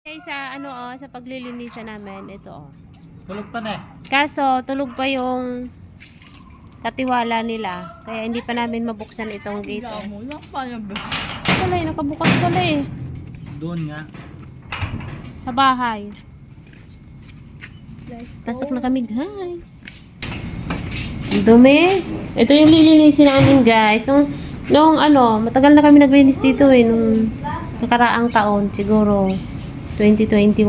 Guys, sa ano sa paglilinisan namin, ito Tulog pa na eh. Kaso, tulog pa yung katiwala nila. Kaya hindi pa namin mabuksan itong gate. Wala, nakabukas pala eh. Doon nga. Sa bahay. Pasok na kami, guys. Ang dumi. Ito yung lilinisin namin, guys. Nung matagal na kami naglinis dito eh. Nung nakaraang taon, siguro 2021.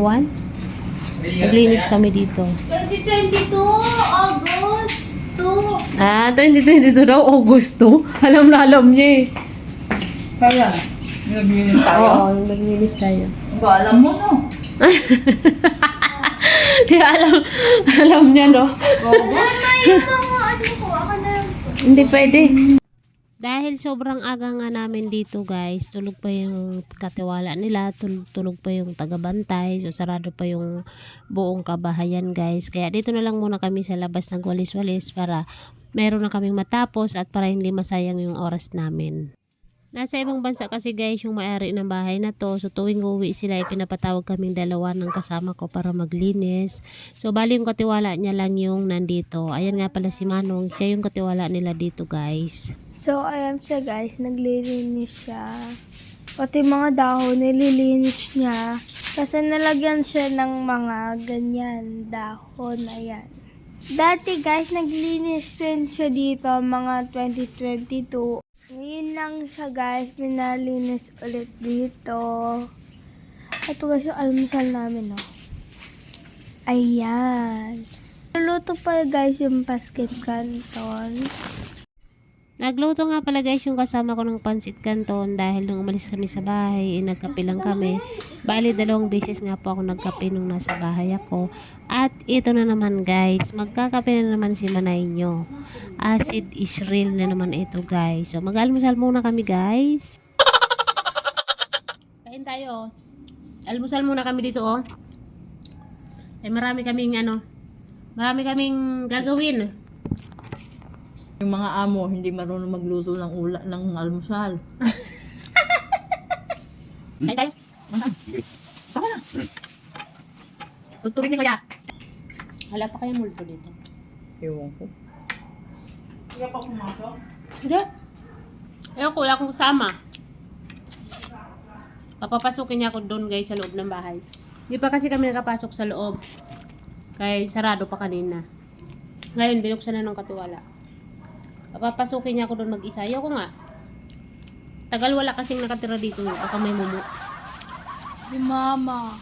Naglinis kami dito. 2022, August 2. 2022 daw, Augusto. Alam na alam niya eh. Kaya, naglinis tayo? Oo, naglinis tayo. Ba, alam mo no? Kaya alam niya, no? Yung mga ano ko, ako na lang po. Hindi pwede. Dahil sobrang aga nga namin dito, guys, tulog pa yung katiwala nila, tulog pa yung tagabantay, so sarado pa yung buong kabahayan, guys. Kaya dito na lang muna kami sa labas ng walis-walis para meron na kaming matapos at para hindi masayang yung oras namin. Nasa ibang bansa kasi, guys, yung may-ari ng bahay na to. So tuwing uwi sila, pinapatawag kaming dalawa ng kasama ko para maglinis. So bali yung katiwala niya lang yung nandito. Ayan nga pala si Manong, siya yung katiwala nila dito, guys. So, ayan siya guys, naglilinis siya. Pati mga dahon, nililinis niya. Kasi nalagyan siya ng mga ganyan dahon, ayan. Dati guys, naglinis din siya dito, mga 2022. Ngayon lang siya guys, pinalinis ulit dito. Ito guys, yung almusal namin, no. Ayan. Luluto pa guys yung basket canton. Nagluto nga pala, guys, yung kasama ko ng pansit canton dahil nung umalis kami sa bahay, nagkape lang kami. Bali, 2 beses nga po ako nagkape nung nasa bahay ako. At ito na naman, guys, magkakape na naman si Manay nyo. Acid is real na naman ito, guys. So mag-almusal muna kami, guys. Kain tayo. Almusal muna kami dito, oh. Marami kaming gagawin. Yung mga amo, hindi marunong magluto ng ng almusal. Kain tayo. Tama na. Tutulin ni Kuya. Wala pa kayong multo dito. Ewan ko. Kaya pa pumasok? Hindi. Ewan ko, wala akong kasama. Papapasukin niya ako doon, guys, sa loob ng bahay. Hindi pa kasi kami nakapasok sa loob. Kaya sarado pa kanina. Ngayon, binuksan na ng katiwala. Papapasukin niya ako doon mag-isa. Ayoko nga. Tagal wala kasing nakatira dito. Baka may mumu. Si Mama.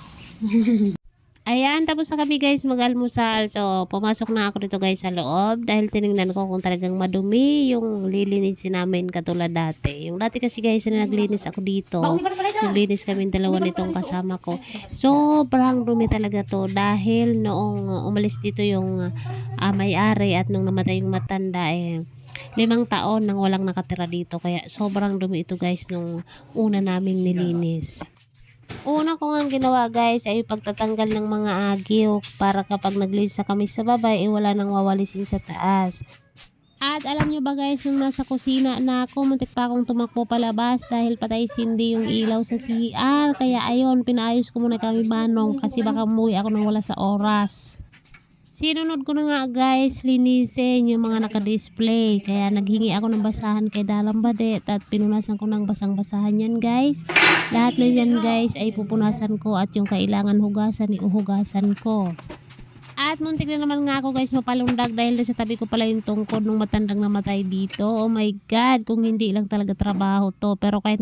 Ayan, tapos na kami, guys, mag-almusal. So, pumasok na ako dito, guys, sa loob. Dahil tinignan ko kung talagang madumi yung lilinisin namin katulad dati. Yung dati kasi, guys, na naglinis ako dito. Naglinis kami dalawa nitong kasama ko. Sobrang dumi talaga to. Dahil noong umalis dito yung may-ari at nung namatay yung matanda, 5 taon nang walang nakatira dito. Kaya sobrang dumi ito, guys, nung una naming nilinis. Una ko nga ginawa, guys, ay pagtatanggal ng mga agiw para kapag naglisa kami sa baba, wala nang wawalisin sa taas. At alam nyo ba, guys, yung nasa kusina na ako, muntik pa akong tumakbo palabas dahil patay sindi yung ilaw sa CR. Kaya ayun, pinaayos ko muna kami Manong kasi baka umuwi ako nang wala sa oras. Sinunod ko na nga, guys, linisin yung mga naka-display. Kaya naghingi ako ng basahan kay Dalang Badet at pinunasan ko ng basang-basahan yan, guys. Lahat na yan, guys, ay pupunasan ko at yung kailangan hugasan, iuhugasan ko. At muntik na naman nga ako, guys, mapalundag dahil sa tabi ko pala yung tungkod nung matandang namatay dito. Oh my God, kung hindi lang talaga trabaho to. Pero kahit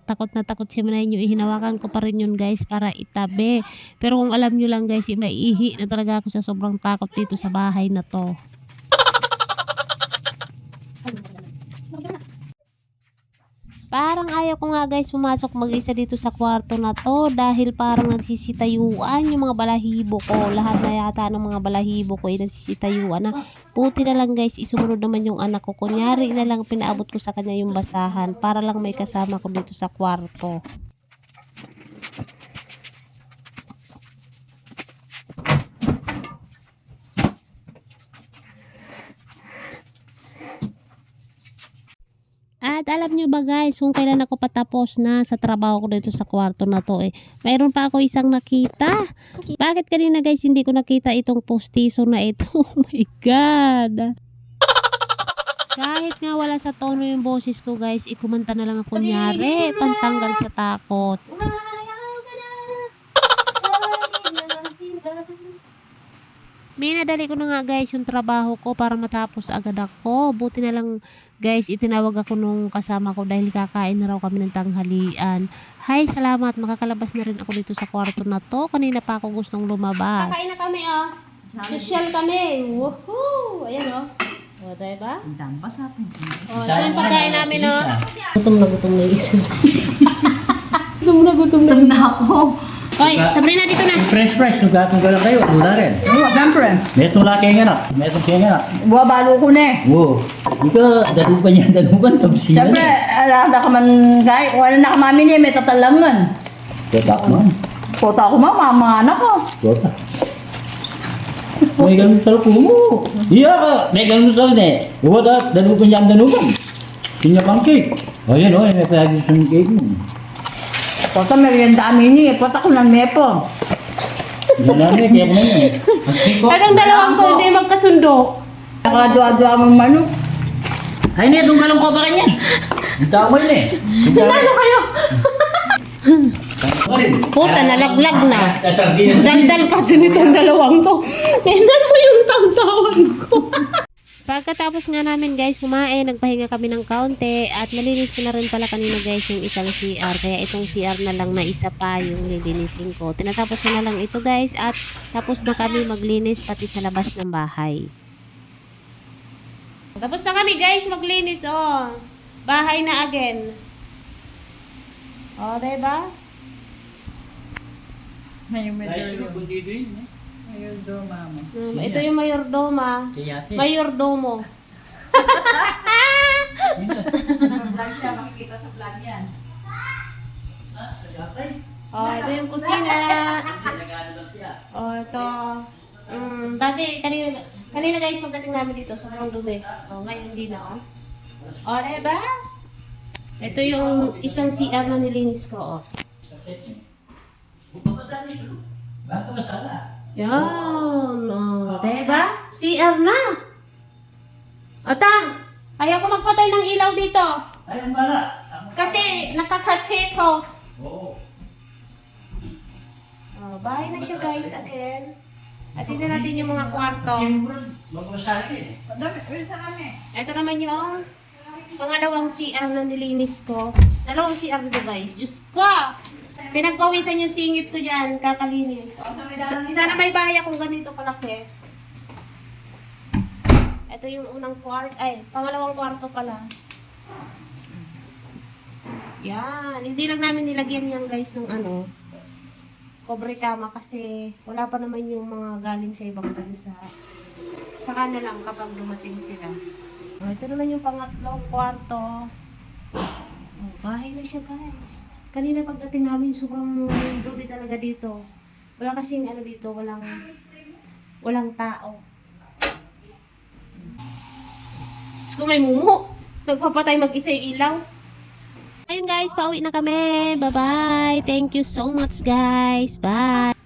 takot na takot si Manay nyo, hinawakan ko pa rin yun, guys, para itabi. Pero kung alam nyo lang, guys, maiihi na talaga ako sa sobrang takot dito sa bahay na to. Parang ayaw ko nga, guys, pumasok mag-isa dito sa kwarto na to dahil parang nagsisitayuan yung mga balahibo ko. Lahat na yata ng mga balahibo ko ay nagsisitayuan na. Buti na lang, guys, isumunod naman yung anak ko. Kunyari na lang pinaabot ko sa kanya yung basahan para lang may kasama ko dito sa kwarto. At alam Alam nyo ba guys, kung kailan ako patapos na sa trabaho ko dito sa kwarto na to mayroon pa ako isang nakita. Bakit kanina guys hindi ko nakita itong postiso na ito? Oh my God! Kahit nga wala sa tono yung boses ko guys, ikumanta na lang ako kunyari, pantanggal sa takot. Minadali ko na nga guys yung trabaho ko para matapos agad ako. Buti na lang guys, itinawag ako nung kasama ko dahil kakain na raw kami ng tanghalian. Hi, salamat. Makakalabas na rin ako dito sa kwarto na to. Kanina pa ako gustong lumabas. Kakain na kami Social kami. Woohoo! Ayan O, diba? Dampas ako. Ito yung pagkain namin Gutom na yung isa. Gutom na ako. Hoy, Sabrina dito na. Fresh, nugatong ka lang kayo. Mula rin. Oo, siyempre. Metong laki nga na. Metong kaya nga na. Buwabalo ko na eh. Oo. Ikaw, dalupan. Tapos Siyempre, alada ka man kahit wala na ka mamini, may tatalangan. Kota ko man. Kota ko mama anak ko. Kota. May ganun sa lupo mo. Iya ka. May ganun sa lupo eh. Kota, dalupan. Pinya pancake. Ayan may pahagis yung cake mo. Kota merienda amini, kota ko ng mepo. Yan namin, kaya ko na yun. Parang dalawang ko hindi magkasundo. Nakadua-dua mong manok. Ay, itong galong ko pa kanyan. Ang tao mo yun eh. Ano kayo? Puta, nalaglag na. Daldal kasi nitong dalawang to. Tingnan mo yung sawsawan ko. Pagkatapos nga namin guys kumain, nagpahinga kami ng kaunti at nalinis ko na rin pala kanina guys yung isang CR. Kaya itong CR na lang na isa pa yung lilinisin ko. Tinatapos ko na lang ito guys at tapos na kami maglinis pati sa labas ng bahay. Tapos na kami guys maglinis Bahay na again. Diba? Ito yung mayordoma. Mayordomo. Ito yung kusina. Ito. Dati, kanina guys, pagdating namin dito, sobrang dumi. Ngayon hindi na. Diba? Ito yung isang CR na nilinis ko. Yan. Diba? CR na. Atang, ayaw ko magpatay ng ilaw dito. Ayun pala. Kasi nakakatse ko. Oo. Bahay na siya guys again. At tignan natin yung mga kwarto. Magmasali eh. Ito naman yung pangalawang CR na nilinis ko. Dalawang CR dito guys. Diyos ko! Pinagpawisan yung singit ko dyan, kakalinis. Sana may bahay akong ganito kalaki. Ito yung unang pangalawang kwarto pala. Yan. Hindi lang namin nilagyan yan guys ng cobre kama kasi wala pa naman yung mga galing sa ibang bansa. Saka na lang kapag dumating sila. Ito naman yung pangatlong kwarto. Bahay na siya guys. Kanina pagdating namin, sobrang dumi talaga dito. Wala kasing dito, walang tao. Tapos kung may mumu, nagpapatay mag-isa yung ilaw. Ayun guys, pauwi na kami. Bye-bye. Thank you so much guys. Bye.